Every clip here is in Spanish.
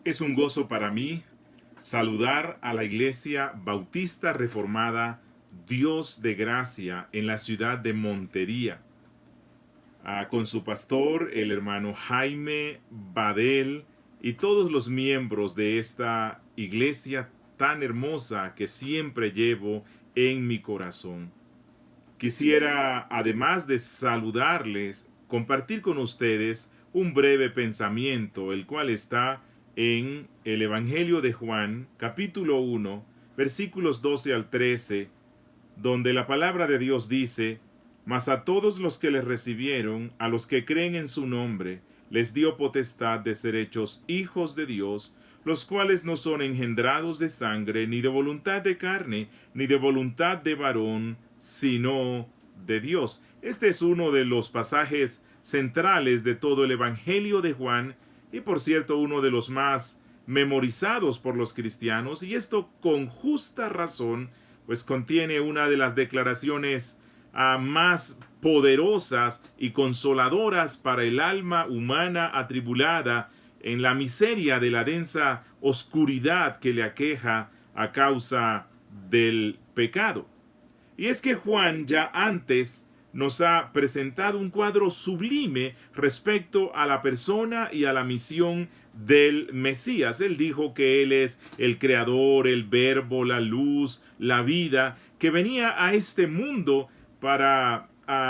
Es un gozo para mí saludar a la Iglesia Bautista Reformada Dios de Gracia en la ciudad de Montería, con su pastor, el hermano Jaime Badel, y todos los miembros de esta iglesia tan hermosa que siempre llevo en mi corazón. Quisiera, además de saludarles, compartir con ustedes un breve pensamiento, el cual está en el Evangelio de Juan, capítulo 1, versículos 12 al 13, donde la palabra de Dios dice: Mas a todos los que le recibieron, a los que creen en su nombre, les dio potestad de ser hechos hijos de Dios, los cuales no son engendrados de sangre, ni de voluntad de carne, ni de voluntad de varón, sino de Dios. Este es uno de los pasajes centrales de todo el Evangelio de Juan, y por cierto uno de los más memorizados por los cristianos, y esto con justa razón, pues contiene una de las declaraciones más poderosas y consoladoras para el alma humana atribulada en la miseria de la densa oscuridad que le aqueja a causa del pecado. Y es que Juan ya antes nos ha presentado un cuadro sublime respecto a la persona y a la misión del Mesías. Él dijo que Él es el creador, el verbo, la luz, la vida, que venía a este mundo para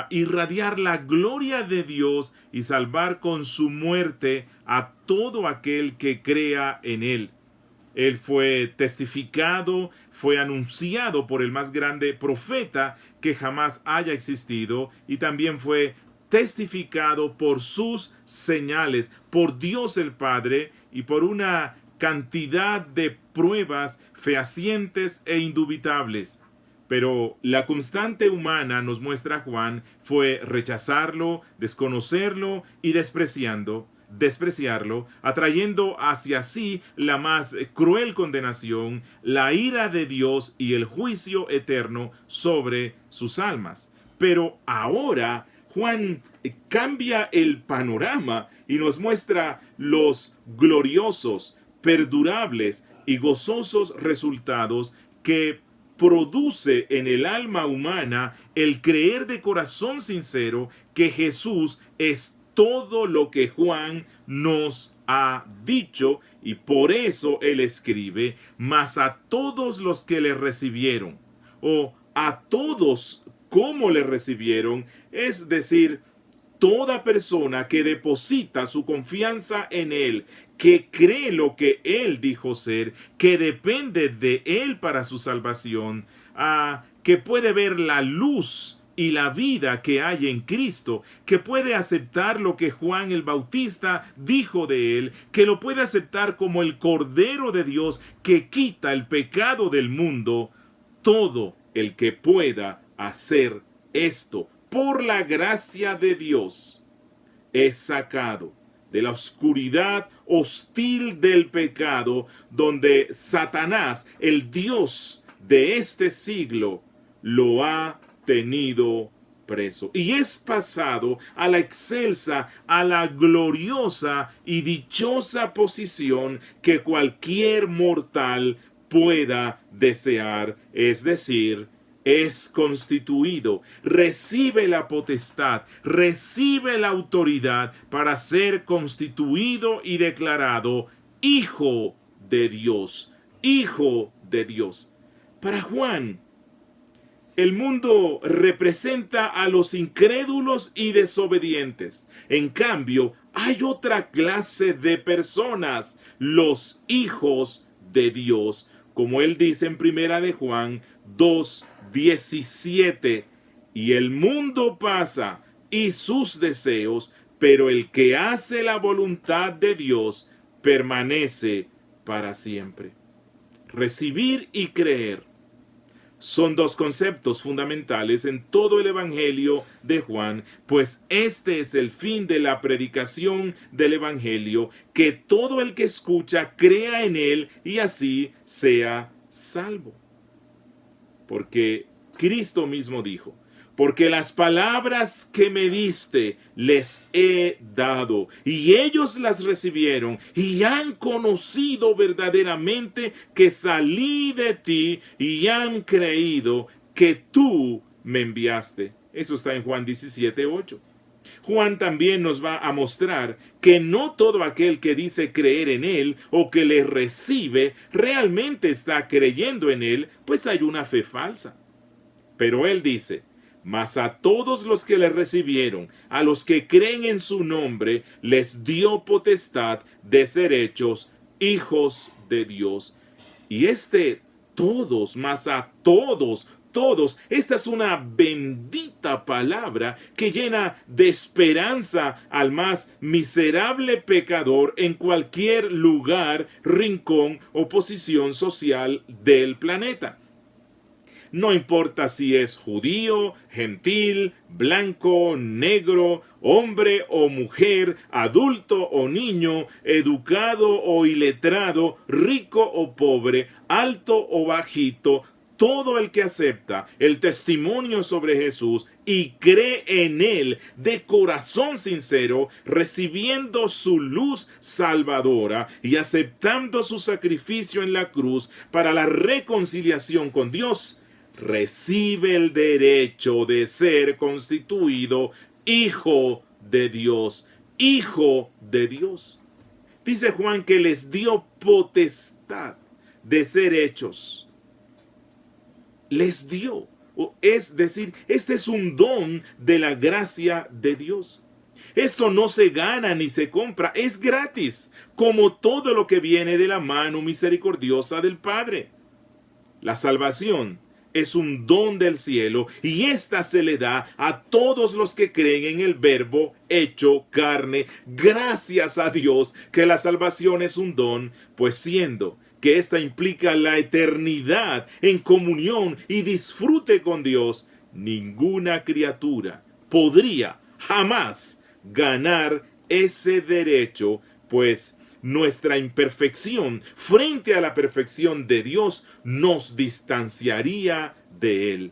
irradiar la gloria de Dios y salvar con su muerte a todo aquel que crea en Él. Él fue testificado, fue anunciado por el más grande profeta que jamás haya existido, y también fue testificado por sus señales, por Dios el Padre, y por una cantidad de pruebas fehacientes e indubitables. Pero la constante humana, nos muestra Juan, fue rechazarlo, desconocerlo y despreciarlo, atrayendo hacia sí la más cruel condenación, la ira de Dios y el juicio eterno sobre sus almas. Pero ahora Juan cambia el panorama y nos muestra los gloriosos, perdurables y gozosos resultados que produce en el alma humana el creer de corazón sincero que Jesús es todo lo que Juan nos ha dicho, y por eso él escribe: mas a todos los que le recibieron, o a todos como le recibieron, es decir, toda persona que deposita su confianza en Él, que cree lo que Él dijo ser, que depende de Él para su salvación, que puede ver la luz y la vida que hay en Cristo, que puede aceptar lo que Juan el Bautista dijo de Él, que lo puede aceptar como el Cordero de Dios que quita el pecado del mundo. Todo el que pueda hacer esto por la gracia de Dios es sacado de la oscuridad hostil del pecado, donde Satanás, el Dios de este siglo, lo ha tenido preso, y es pasado a la excelsa, a la gloriosa y dichosa posición que cualquier mortal pueda desear, es decir, es constituido, recibe la potestad, recibe la autoridad para ser constituido y declarado hijo de Dios, hijo de Dios. Para Juan, el mundo representa a los incrédulos y desobedientes. En cambio, hay otra clase de personas, los hijos de Dios, como él dice en Primera de Juan 2:17, y el mundo pasa y sus deseos, pero el que hace la voluntad de Dios permanece para siempre. Recibir y creer son dos conceptos fundamentales en todo el Evangelio de Juan, pues este es el fin de la predicación del Evangelio, que todo el que escucha crea en él y así sea salvo. Porque Cristo mismo dijo: porque las palabras que me diste les he dado, y ellos las recibieron, y han conocido verdaderamente que salí de ti, y han creído que tú me enviaste. Eso está en Juan 17:8. Juan también nos va a mostrar que no todo aquel que dice creer en él o que le recibe realmente está creyendo en él, pues hay una fe falsa. Pero él dice: mas a todos los que le recibieron, a los que creen en su nombre, les dio potestad de ser hechos hijos de Dios. Y todos, más a todos, esta es una bendita palabra que llena de esperanza al más miserable pecador en cualquier lugar, rincón o posición social del planeta. No importa si es judío, gentil, blanco, negro, hombre o mujer, adulto o niño, educado o iletrado, rico o pobre, alto o bajito, todo el que acepta el testimonio sobre Jesús y cree en él de corazón sincero, recibiendo su luz salvadora y aceptando su sacrificio en la cruz para la reconciliación con Dios, recibe el derecho de ser constituido hijo de Dios. Hijo de Dios. Dice Juan que les dio potestad de ser hechos. Les dio. Es decir, este es un don de la gracia de Dios. Esto no se gana ni se compra, es gratis, como todo lo que viene de la mano misericordiosa del Padre. La salvación es un don del cielo y ésta se le da a todos los que creen en el Verbo hecho carne. Gracias a Dios que la salvación es un don, pues siendo que ésta implica la eternidad en comunión y disfrute con Dios, ninguna criatura podría jamás ganar ese derecho, pues nuestra imperfección frente a la perfección de Dios nos distanciaría de Él.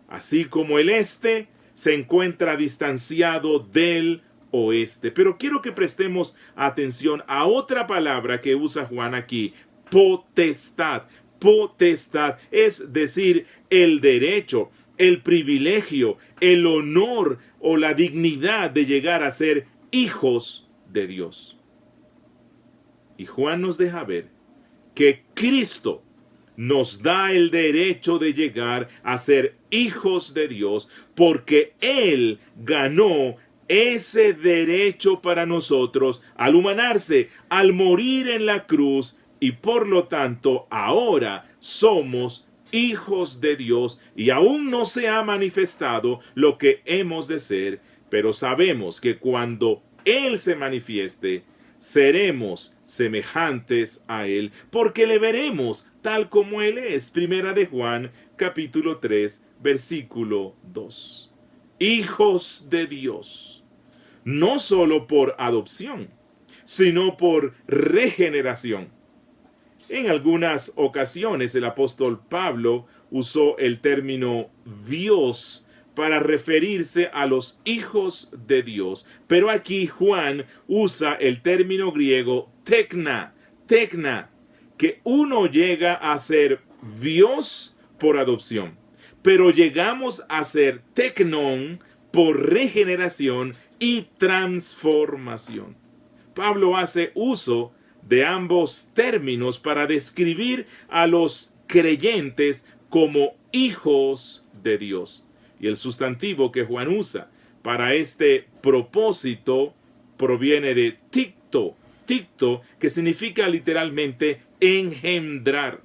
Así como el este se encuentra distanciado del oeste. Pero quiero que prestemos atención a otra palabra que usa Juan aquí: potestad. Potestad, es decir, el derecho, el privilegio, el honor o la dignidad de llegar a ser hijos de Dios. Y Juan nos deja ver que Cristo nos da el derecho de llegar a ser hijos de Dios porque Él ganó ese derecho para nosotros al humanarse, al morir en la cruz, y por lo tanto ahora somos hijos de Dios y aún no se ha manifestado lo que hemos de ser, pero sabemos que cuando Él se manifieste, seremos semejantes a Él, porque le veremos tal como Él es. Primera de Juan, capítulo 3, versículo 2. Hijos de Dios, no solo por adopción, sino por regeneración. En algunas ocasiones el apóstol Pablo usó el término Dios para referirse a los hijos de Dios. Pero aquí Juan usa el término griego tekna, que uno llega a ser Dios por adopción, pero llegamos a ser teknon por regeneración y transformación. Pablo hace uso de ambos términos para describir a los creyentes como hijos de Dios. Y el sustantivo que Juan usa para este propósito proviene de ticto, que significa literalmente engendrar.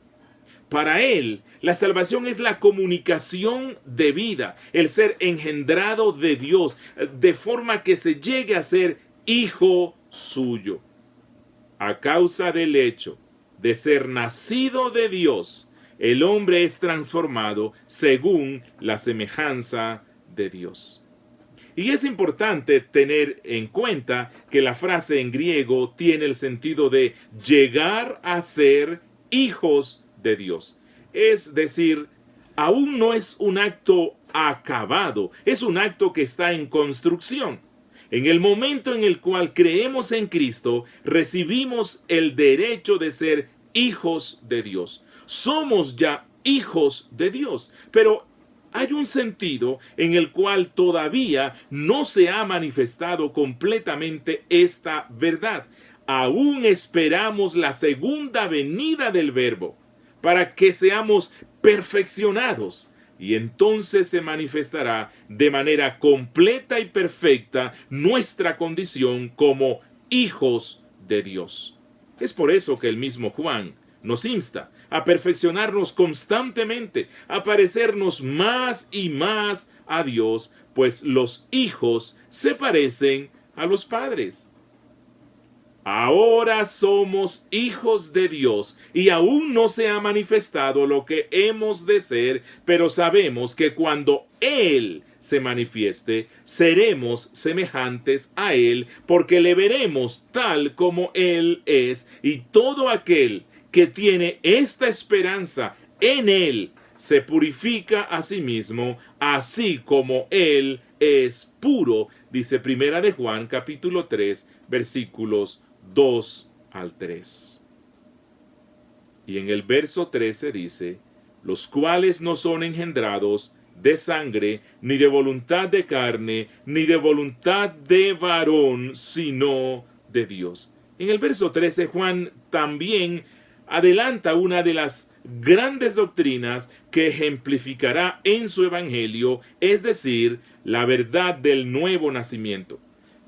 Para él, la salvación es la comunicación de vida, el ser engendrado de Dios, de forma que se llegue a ser hijo suyo. A causa del hecho de ser nacido de Dios, el hombre es transformado según la semejanza de Dios. Y es importante tener en cuenta que la frase en griego tiene el sentido de llegar a ser hijos de Dios. Es decir, aún no es un acto acabado. Es un acto que está en construcción. En el momento en el cual creemos en Cristo, recibimos el derecho de ser hijos de Dios. Somos ya hijos de Dios, pero hay un sentido en el cual todavía no se ha manifestado completamente esta verdad. Aún esperamos la segunda venida del Verbo para que seamos perfeccionados. Y entonces se manifestará de manera completa y perfecta nuestra condición como hijos de Dios. Es por eso que el mismo Juan nos insta a perfeccionarnos constantemente, a parecernos más y más a Dios, pues los hijos se parecen a los padres. Ahora somos hijos de Dios y aún no se ha manifestado lo que hemos de ser, pero sabemos que cuando Él se manifieste, seremos semejantes a Él, porque le veremos tal como Él es, y todo aquel que tiene esta esperanza en Él se purifica a sí mismo, así como Él es puro, dice Primera de Juan, capítulo 3, versículos 2 al 3. Y en el verso 13 dice, los cuales no son engendrados de sangre, ni de voluntad de carne, ni de voluntad de varón, sino de Dios. En el verso 13 Juan también adelanta una de las grandes doctrinas que ejemplificará en su evangelio, es decir, la verdad del nuevo nacimiento.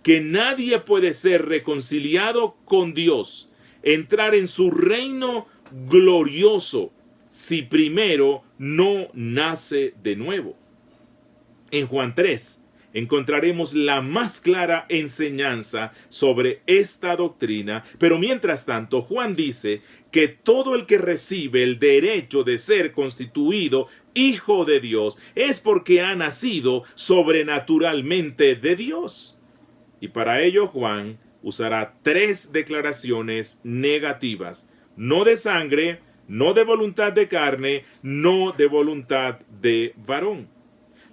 Que nadie puede ser reconciliado con Dios, entrar en su reino glorioso, si primero no nace de nuevo. En Juan 3 encontraremos la más clara enseñanza sobre esta doctrina, pero mientras tanto Juan dice que todo el que recibe el derecho de ser constituido hijo de Dios es porque ha nacido sobrenaturalmente de Dios. Y para ello Juan usará 3 declaraciones negativas: no de sangre, no de voluntad de carne, no de voluntad de varón.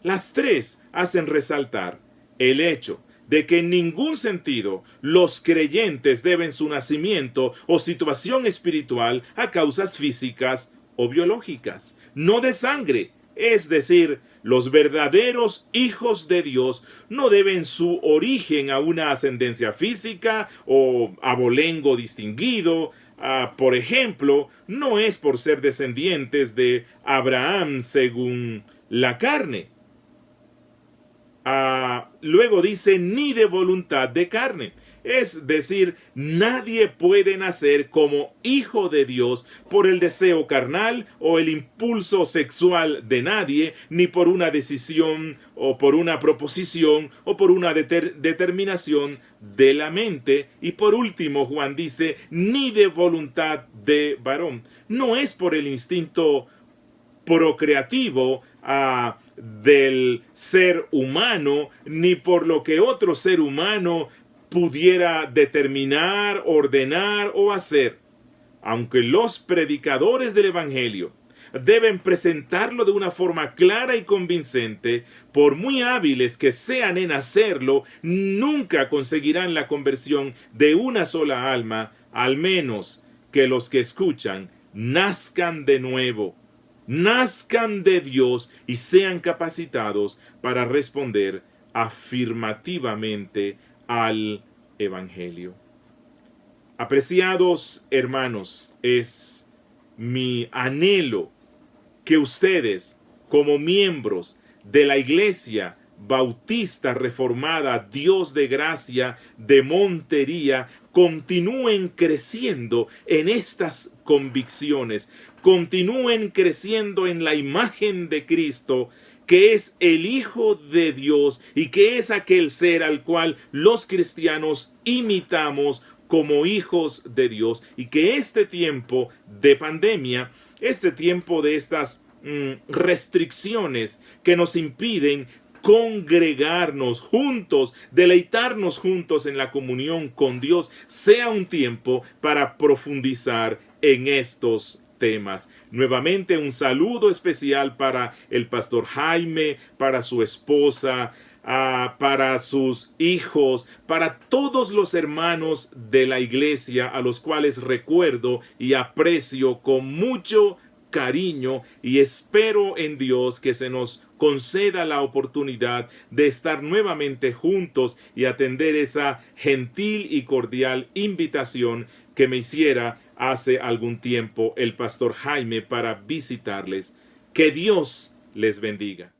Las 3 hacen resaltar el hecho de que en ningún sentido los creyentes deben su nacimiento o situación espiritual a causas físicas o biológicas. No de sangre, es decir, los verdaderos hijos de Dios no deben su origen a una ascendencia física o abolengo distinguido. Por ejemplo, no es por ser descendientes de Abraham según la carne. Luego dice, ni de voluntad de carne. Es decir, nadie puede nacer como hijo de Dios por el deseo carnal o el impulso sexual de nadie, ni por una decisión o por una proposición o por una determinación de la mente. Y por último, Juan dice, ni de voluntad de varón. No es por el instinto procreativo del ser humano, ni por lo que otro ser humano pudiera determinar, ordenar o hacer. Aunque los predicadores del Evangelio deben presentarlo de una forma clara y convincente, por muy hábiles que sean en hacerlo, nunca conseguirán la conversión de una sola alma, al menos que los que escuchan nazcan de nuevo, nazcan de Dios y sean capacitados para responder afirmativamente al Evangelio. Apreciados hermanos, es mi anhelo que ustedes, como miembros de la Iglesia Bautista Reformada Dios de Gracia de Montería, continúen creciendo en estas convicciones, continúen creciendo en la imagen de Cristo, que es el Hijo de Dios y que es aquel ser al cual los cristianos imitamos como hijos de Dios, y que este tiempo de pandemia, este tiempo de estas restricciones que nos impiden congregarnos juntos, deleitarnos juntos en la comunión con Dios, sea un tiempo para profundizar en estos temas. Nuevamente un saludo especial para el pastor Jaime, para su esposa, para sus hijos, para todos los hermanos de la iglesia a los cuales recuerdo y aprecio con mucho cariño, y espero en Dios que se nos conceda la oportunidad de estar nuevamente juntos y atender esa gentil y cordial invitación que me hiciera hace algún tiempo el pastor Jaime para visitarles. Que Dios les bendiga.